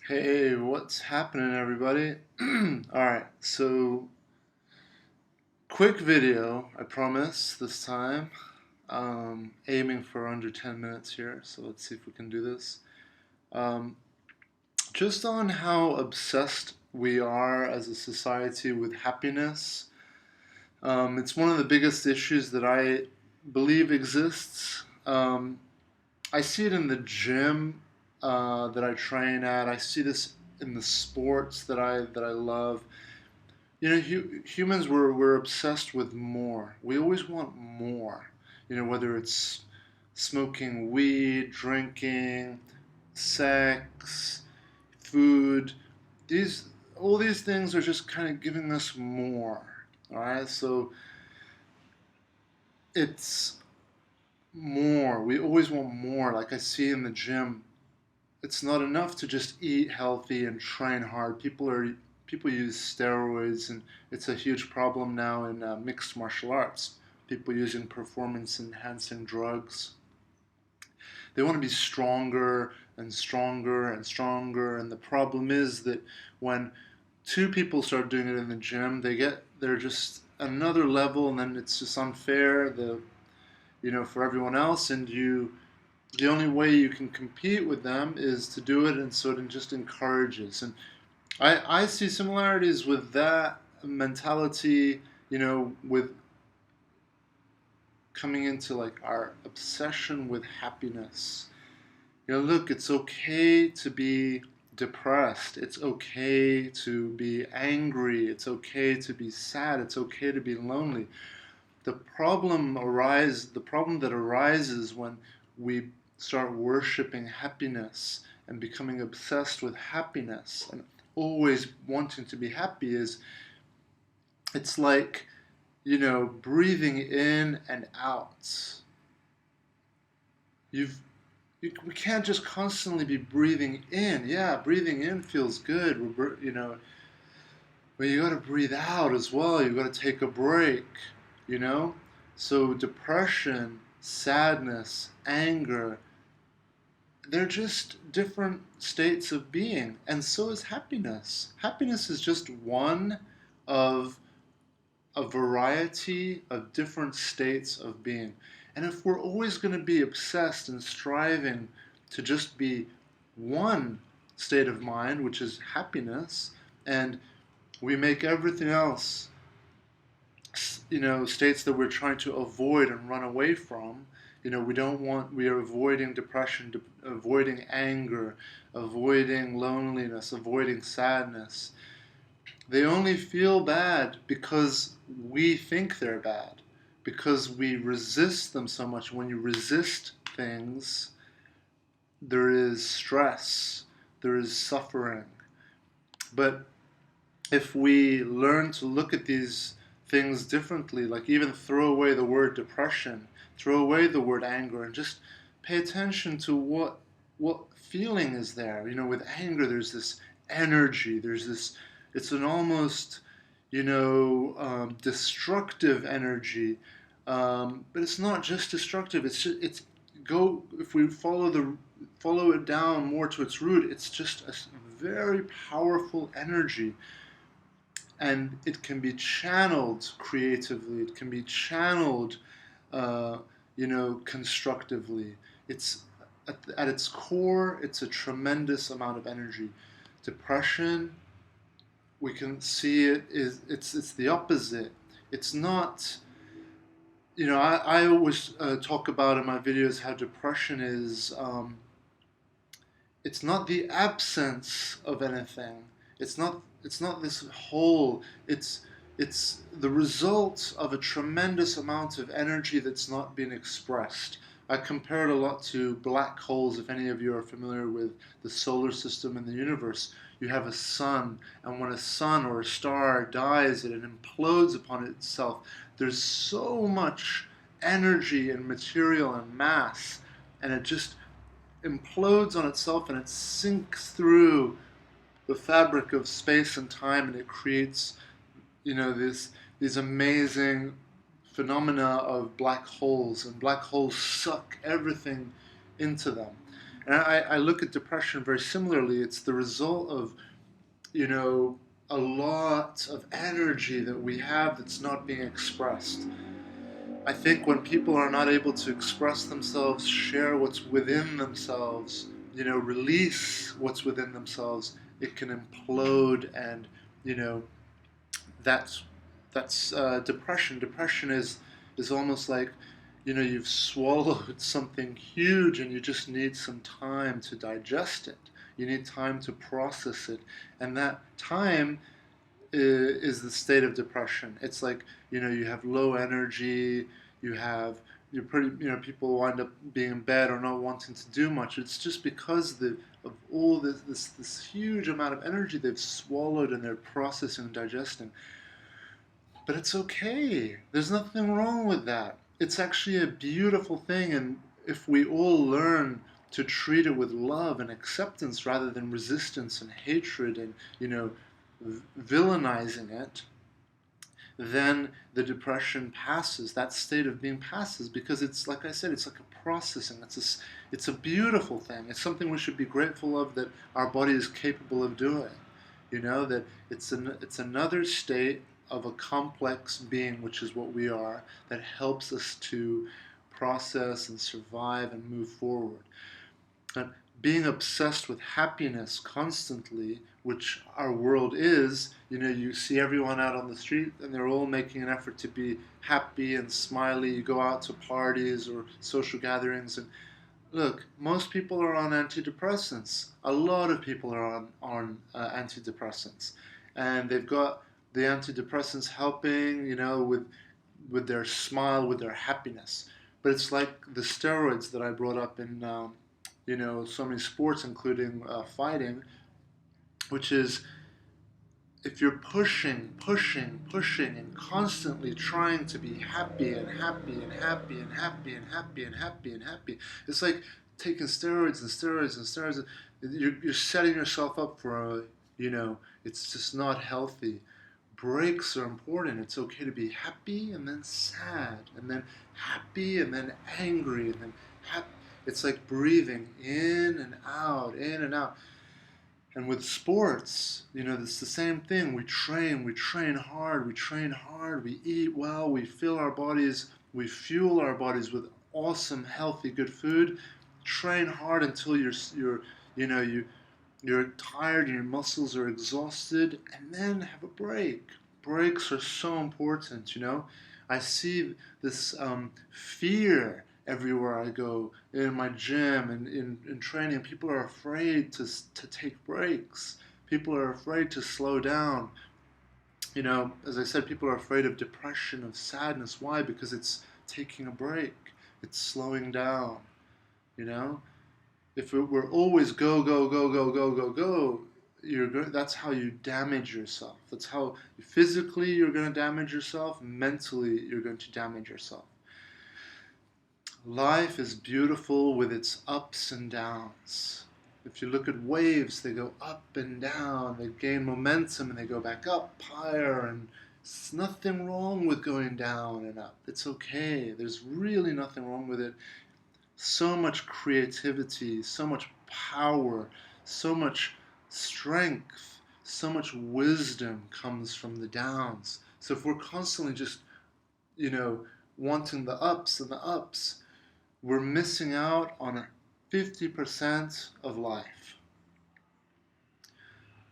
Hey, what's happening, everybody? Alright, so quick video, I promise, this time. Aiming for under 10 minutes here, so let's see if we can do this. Um, just on how obsessed we are as a society with happiness. It's one of the biggest issues that I believe exists. I see it in the gym that I train at. I see this in the sports that I love. Humans we're obsessed with more. We always want more. Whether it's smoking weed, drinking, sex, food, these all these things are just kind of giving us more. All right, so it's more. We always want more. Like I see in the gym, it's not enough to just eat healthy and train hard. People use steroids, and it's a huge problem now in mixed martial arts. People using performance enhancing drugs. They want to be stronger and stronger and stronger, and the problem is that when two people start doing it in the gym, they're just another level, and then it's just unfair for everyone else, and the only way you can compete with them is to do it, and so it just encourages. And I see similarities with that mentality, with coming into like our obsession with happiness. Look, it's okay to be depressed. It's okay to be angry. It's okay to be sad. It's okay to be lonely. The problem that arises when we start worshiping happiness and becoming obsessed with happiness and always wanting to be happy is it's like, breathing in and out. You've we can't just constantly be breathing in. Yeah, breathing in feels good. But you got to breathe out as well. You got to take a break, you know? So depression, sadness, anger, they're just different states of being. And so is happiness. Happiness is just one of a variety of different states of being. And if we're always going to be obsessed and striving to just be one state of mind, which is happiness, and we make everything else, states that we're trying to avoid and run away from. We are avoiding depression, avoiding anger, avoiding loneliness, avoiding sadness. They only feel bad because we think they're bad, because we resist them so much. When you resist things, there is stress, there is suffering. But if we learn to look at these things differently, like even throw away the word depression, throw away the word anger, and just pay attention to what feeling is there. With anger, there's this energy. It's an almost, destructive energy. But it's not just destructive. It's go if we follow it down more to its root. It's just a very powerful energy, and it can be channeled creatively. It can be channeled, constructively. It's at its core, it's a tremendous amount of energy. Depression, we can see it's the opposite. It's not. I always talk about in my videos how depression is. It's not the absence of anything. It's not this whole. It's the result of a tremendous amount of energy that's not been expressed. I compare it a lot to black holes. If any of you are familiar with the solar system and the universe, you have a sun, and when a sun or a star dies, it implodes upon itself. There's so much energy and material and mass, and it just implodes on itself, and it sinks through the fabric of space and time, and it creates, these amazing phenomena of black holes, and black holes suck everything into them. And I look at depression very similarly. It's the result of, you know, a lot of energy that we have that's not being expressed. I think when people are not able to express themselves, share what's within themselves, release what's within themselves, it can implode, and you know that's depression. Depression is almost like, you've swallowed something huge and you just need some time to digest it. You need time to process it, and that time is the state of depression. It's like, you have low energy, you have you're pretty people wind up being in bed or not wanting to do much. It's just because of all this huge amount of energy they've swallowed and they're processing and digesting. But it's okay. There's nothing wrong with that. It's actually a beautiful thing, and if we all learn to treat it with love and acceptance rather than resistance and hatred and villainizing it, then the depression passes. That state of being passes, because it's like I said, it's like a processing. It's a beautiful thing. It's something we should be grateful of, that our body is capable of doing. That it's another state of a complex being, which is what we are, that helps us to process and survive and move forward. And being obsessed with happiness constantly, which our world is, you see everyone out on the street and they're all making an effort to be happy and smiley. You go out to parties or social gatherings, and look, most people are on antidepressants. A lot of people are on antidepressants, and they've got the antidepressants helping, with their smile, with their happiness. But it's like the steroids that I brought up in, so many sports, including fighting, which is, if you're pushing, and constantly trying to be happy and happy and happy and happy and happy and happy and happy, it's like taking steroids and steroids and steroids. You're setting yourself up for it's just not healthy. Breaks are important. It's okay to be happy and then sad and then happy and then angry and then happy. It's like breathing in and out, in and out. And with sports, it's the same thing. We train hard, we eat well, we fuel our bodies with awesome, healthy, good food. Train hard until you're tired, your muscles are exhausted, and then have a break. Breaks are so important. I see this fear everywhere I go, in my gym and in training. People are afraid to take breaks. People are afraid to slow down. As I said, people are afraid of depression, of sadness. Why? Because it's taking a break. It's slowing down. You know, if we're always go go go go go go go, that's how you damage yourself. That's how physically you're going to damage yourself. Mentally, you're going to damage yourself. Life is beautiful with its ups and downs. If you look at waves, they go up and down, they gain momentum and they go back up higher, and there's nothing wrong with going down and up. It's okay. There's really nothing wrong with it. So much creativity, so much power, so much strength, so much wisdom comes from the downs. So if we're constantly just, wanting the ups and the ups, we're missing out on 50% of life.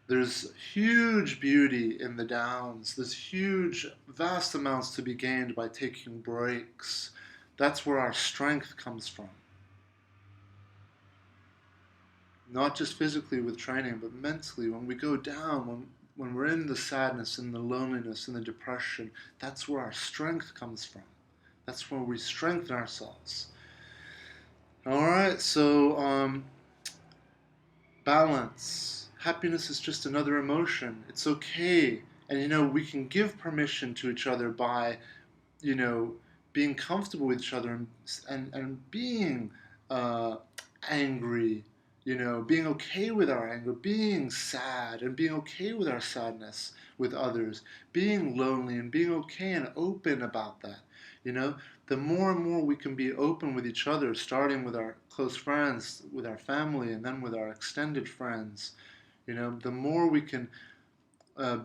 There's huge beauty in the downs. There's huge, vast amounts to be gained by taking breaks. That's where our strength comes from. Not just physically with training, but mentally. When we go down, when we're in the sadness, in the loneliness, in the depression, that's where our strength comes from. That's where we strengthen ourselves. All right, so balance. Happiness is just another emotion. It's okay. And, we can give permission to each other by, being comfortable with each other and being angry, being okay with our anger, being sad and being okay with our sadness with others, being lonely and being okay and open about that. the more and more we can be open with each other, starting with our close friends, with our family, and then with our extended friends, the more we can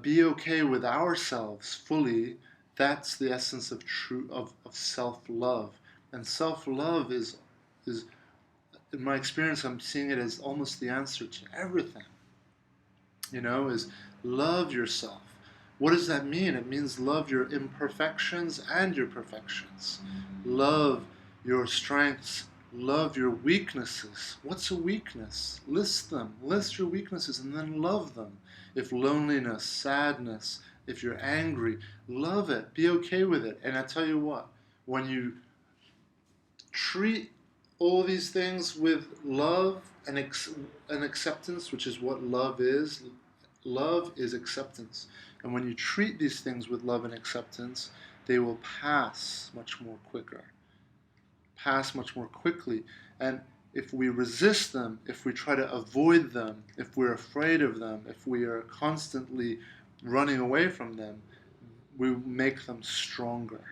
be okay with ourselves fully. That's the essence of self-love. And self-love is in my experience, I'm seeing it as almost the answer to everything. Is love yourself. What does that mean? It means love your imperfections and your perfections. Love your strengths. Love your weaknesses. What's a weakness? List them. List your weaknesses and then love them. If loneliness, sadness, if you're angry, love it. Be okay with it. And I tell you what, when you treat all these things with love and acceptance, which is what love is. Love is acceptance. And when you treat these things with love and acceptance, they will pass much more quickly. And if we resist them, if we try to avoid them, if we're afraid of them, if we are constantly running away from them, we make them stronger.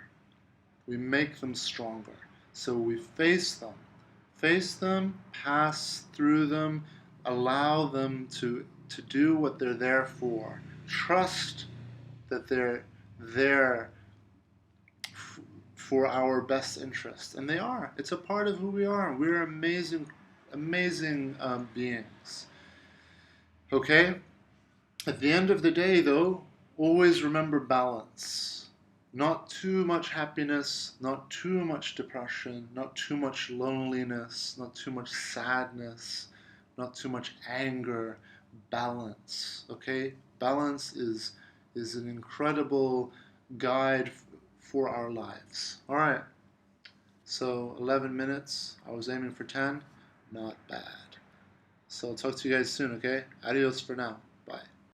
So we face them, pass through them, allow them to do what they're there for. Trust that they're there for our best interest. And they are. It's a part of who we are. We're amazing beings. Okay? At the end of the day, though, always remember balance. Not too much happiness, not too much depression, not too much loneliness, not too much sadness, not too much anger. Balance, okay? Balance is an incredible guide for our lives. All right, so 11 minutes. I was aiming for 10. Not bad. So I'll talk to you guys soon, okay? Adios for now. Bye.